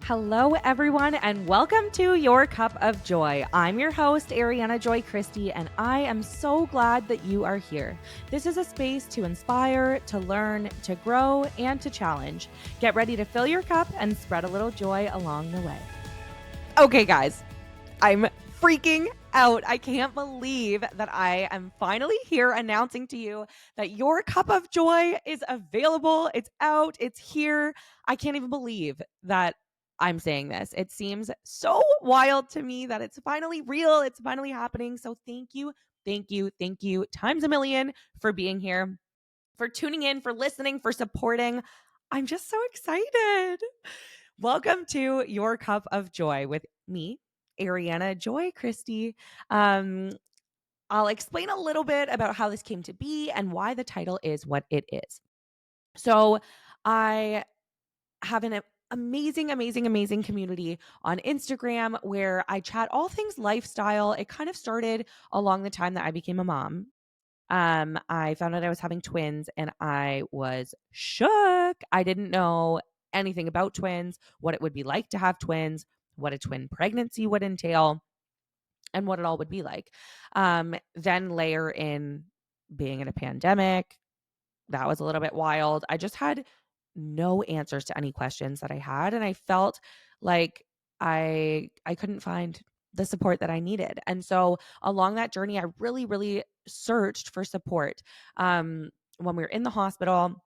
Hello, everyone, and welcome to Your Cup of Joy. I'm your host, Ariana Joy Christie, and I am so glad that you are here. This is a space to inspire, to learn, to grow, and to challenge. Get ready to fill your cup and spread a little joy along the way. Okay, guys, I'm freaking out. I can't believe that I am finally here announcing to you that Your Cup of Joy is available. It's out. It's here. I can't even believe that I'm saying this. It seems so wild to me that it's finally real. It's finally happening. So thank you, thank you times a million for being here, for tuning in, for listening, for supporting. I'm just so excited. Welcome to Your Cup of Joy with me, Ariana Joy Christie. Um, I'll explain a little bit about how this came to be and why the title is what it is. So, I have an amazing community on Instagram where I chat all things lifestyle. It kind of started along the time that I became a mom. I found out I was having twins and I was shook. I didn't know anything about twins, what it would be like to have twins, what a twin pregnancy would entail, and what it all would be like. Then layer in being in a pandemic. That was a little bit wild. I just had no answers to any questions that I had, and I felt like I couldn't find the support that I needed. And so along that journey, I really searched for support. When we were in the hospital,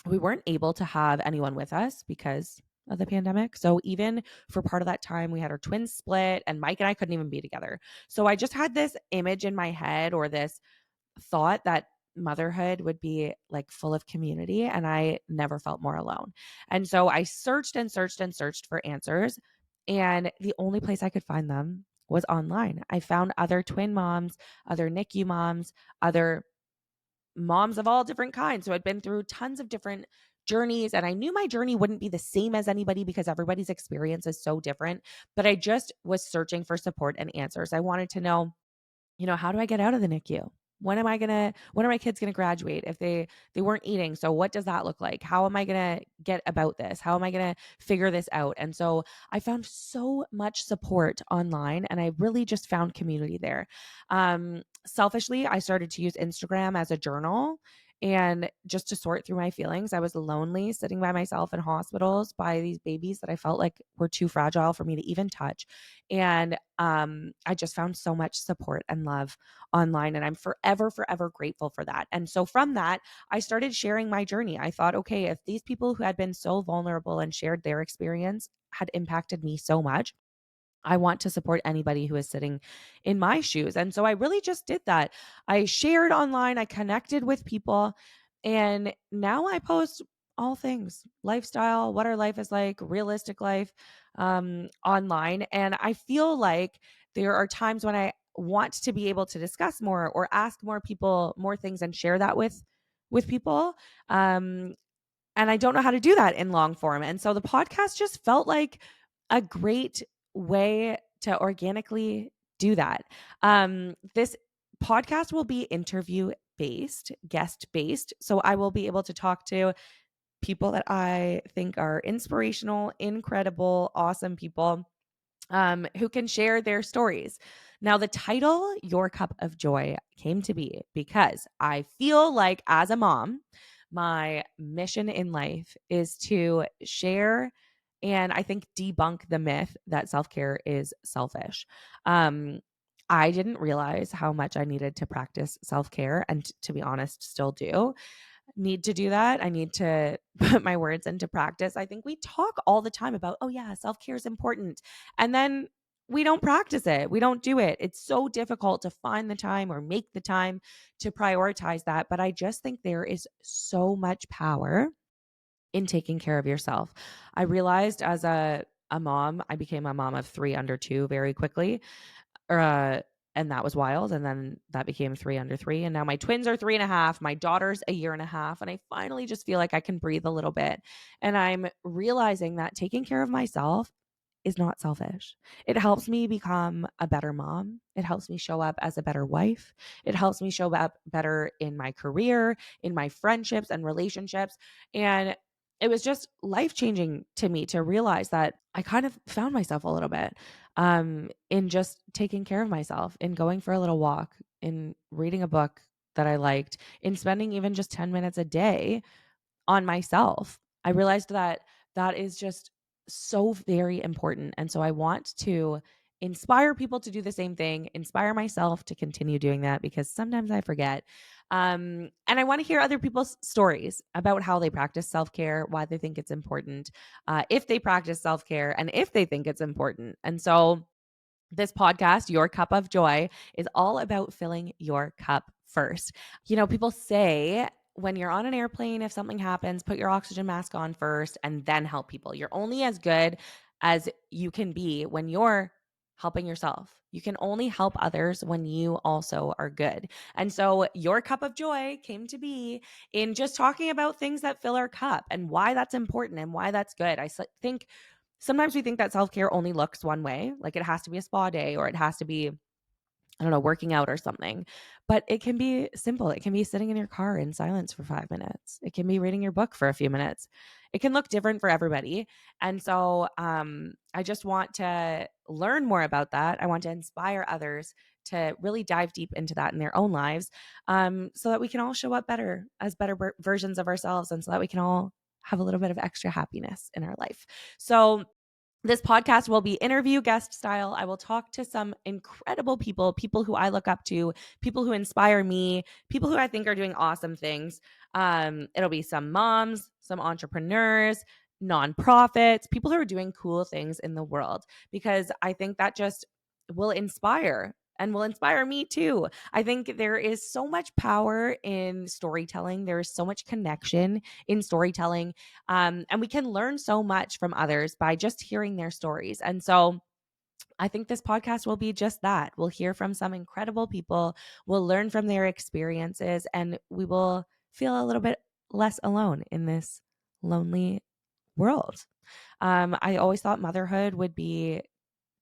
we weren't able to have anyone with us because of the pandemic. So even for part of that time, we had our twins split, and Mike and I couldn't even be together. So I just had this image in my head, or this thought, that motherhood would be like full of community, and I never felt more alone. And so I searched and searched and searched for answers, and the only place I could find them was online. I found other twin moms, other NICU moms, other moms of all different kinds who had been through tons of different journeys, and I knew my journey wouldn't be the same as anybody because everybody's experience is so different, but I just was searching for support and answers. I wanted to know, how do I get out of the NICU? When are my kids gonna graduate if they weren't eating? So what does that look like? How am I gonna get about this? How am I gonna figure this out? And so I found so much support online, and I really just found community there. Selfishly, I started to use Instagram as a journal and just to sort through my feelings. I was lonely sitting by myself in hospitals by these babies that I felt like were too fragile for me to even touch. And I just found so much support and love online, and I'm forever grateful for that. And so from that, I started sharing my journey. I thought, okay, if these people who had been so vulnerable and shared their experience had impacted me so much, I want to support anybody who is sitting in my shoes. And so I really just did that. I shared online, I connected with people, and now I post all things lifestyle, what our life is like, realistic life, online. And I feel like there are times when I want to be able to discuss more or ask more people more things and share that with people. Um, and I don't know how to do that in long form. And so the podcast just felt like a great way to organically do that. This podcast will be interview based, guest based. So I will be able to talk to people that I think are inspirational, incredible, awesome people, who can share their stories. Now, the title, Your Cup of Joy, came to be because I feel like as a mom, my mission in life is to share and I think debunk the myth that self care is selfish. Um, I didn't realize how much I needed to practice self care, and to be honest, still do need to do that. I need to put my words into practice. I think we talk all the time about, oh, yeah, self care is important. And then we don't practice it. We don't do it. It's so difficult to find the time or make the time to prioritize that. But I just think there is so much power in taking care of yourself. I realized as a mom, I became a mom of 3 under 2 very quickly. Uh, and that was wild. And then that became 3 under 3. And now my twins are 3.5. My daughter's a year and a half. And I finally just feel like I can breathe a little bit. And I'm realizing that taking care of myself is not selfish. It helps me become a better mom. It helps me show up as a better wife. It helps me show up better in my career, in my friendships and relationships. And it was just life-changing to me to realize that I kind of found myself a little bit in just taking care of myself, in going for a little walk, in reading a book that I liked, in spending even just 10 minutes a day on myself. I realized that that is just so very important. And so I want to inspire people to do the same thing, inspire myself to continue doing that because sometimes I forget. And I want to hear other people's stories about how they practice self care, why they think it's important, if they practice self care, and if they think it's important. And so this podcast, Your Cup of Joy, is all about filling your cup first. People say when you're on an airplane, if something happens, put your oxygen mask on first and then help people. You're only as good as you can be when you're helping yourself. You can only help others when you also are good. And so Your Cup of Joy came to be in just talking about things that fill our cup and why that's important and why that's good. I think sometimes we think that self-care only looks one way, like it has to be a spa day or it has to be, I don't know, working out or something. But it can be simple. It can be sitting in your car in silence for 5 minutes. It can be reading your book for a few minutes. It can look different for everybody. And so I just want to learn more about that. I want to inspire others to really dive deep into that in their own lives, so that we can all show up better as better versions of ourselves, and so that we can all have a little bit of extra happiness in our life. So this podcast will be interview guest style. I will talk to some incredible people who I look up to, people who inspire me, people who I think are doing awesome things. It'll be some moms, some entrepreneurs, nonprofits, people who are doing cool things in the world, because I think that just will inspire and will inspire me too. I think there is so much power in storytelling. There is so much connection in storytelling. And we can learn so much from others by just hearing their stories. And so I think this podcast will be just that. We'll hear from some incredible people, we'll learn from their experiences, and we will feel a little bit less alone in this lonely world. I always thought motherhood would be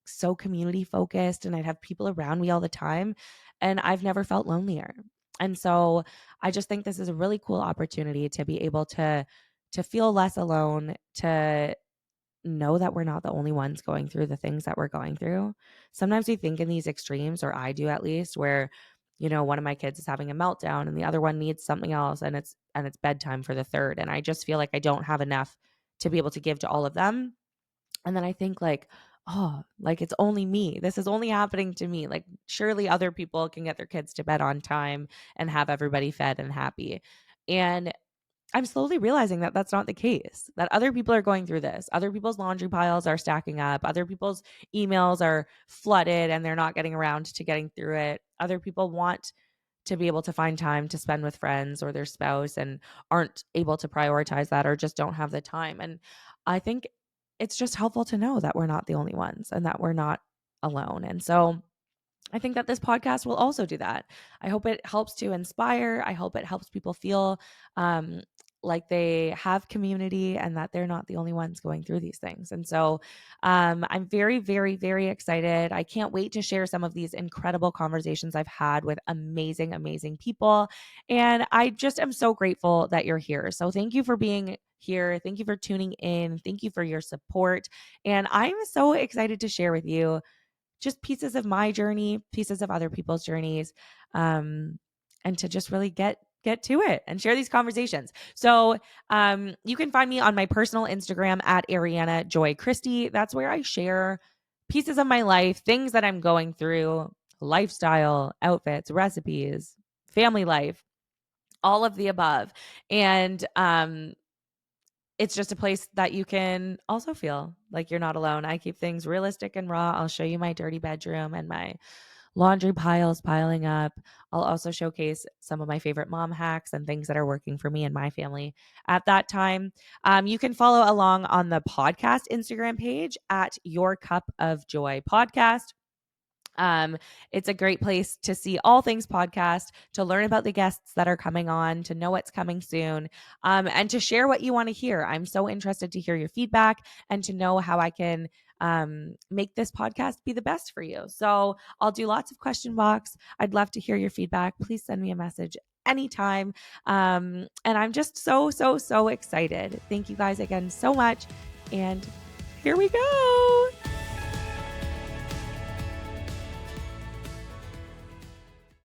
so community focused and I'd have people around me all the time. And I've never felt lonelier. And so I just think this is a really cool opportunity to be able to feel less alone, to know that we're not the only ones going through the things that we're going through. Sometimes we think in these extremes, or I do at least, where one of my kids is having a meltdown and the other one needs something else, and it's bedtime for the third, and I just feel like I don't have enough to be able to give to all of them. And then I think like, oh, like it's only me. This is only happening to me. Like surely other people can get their kids to bed on time and have everybody fed and happy. And I'm slowly realizing that that's not the case, that other people are going through this. Other people's laundry piles are stacking up. Other people's emails are flooded and they're not getting around to getting through it. Other people want to be able to find time to spend with friends or their spouse and aren't able to prioritize that or just don't have the time. And I think it's just helpful to know that we're not the only ones and that we're not alone. And so I think that this podcast will also do that. I hope it helps to inspire. I hope it helps people feel um, like they have community and that they're not the only ones going through these things. And so I'm very, very, very excited. I can't wait to share some of these incredible conversations I've had with amazing, amazing people. And I just am so grateful that you're here. So thank you for being here. Thank you for tuning in. Thank you for your support. And I'm so excited to share with you just pieces of my journey, pieces of other people's journeys, and to just really get to it and share these conversations. So you can find me on my personal Instagram at Ariana Joy Christie. That's where I share pieces of my life, things that I'm going through, lifestyle, outfits, recipes, family life, all of the above. And it's just a place that you can also feel like you're not alone. I keep things realistic and raw. I'll show you my dirty bedroom and my laundry piles piling up. I'll also showcase some of my favorite mom hacks and things that are working for me and my family at that time. You can follow along on the podcast Instagram page at Your Cup of Joy Podcast. It's a great place to see all things podcast, to learn about the guests that are coming on, to know what's coming soon, and to share what you want to hear. I'm so interested to hear your feedback and to know how I can make this podcast be the best for you. So I'll do lots of question box. I'd love to hear your feedback. Please send me a message anytime. And I'm just so, so, so excited. Thank you guys again so much. And here we go.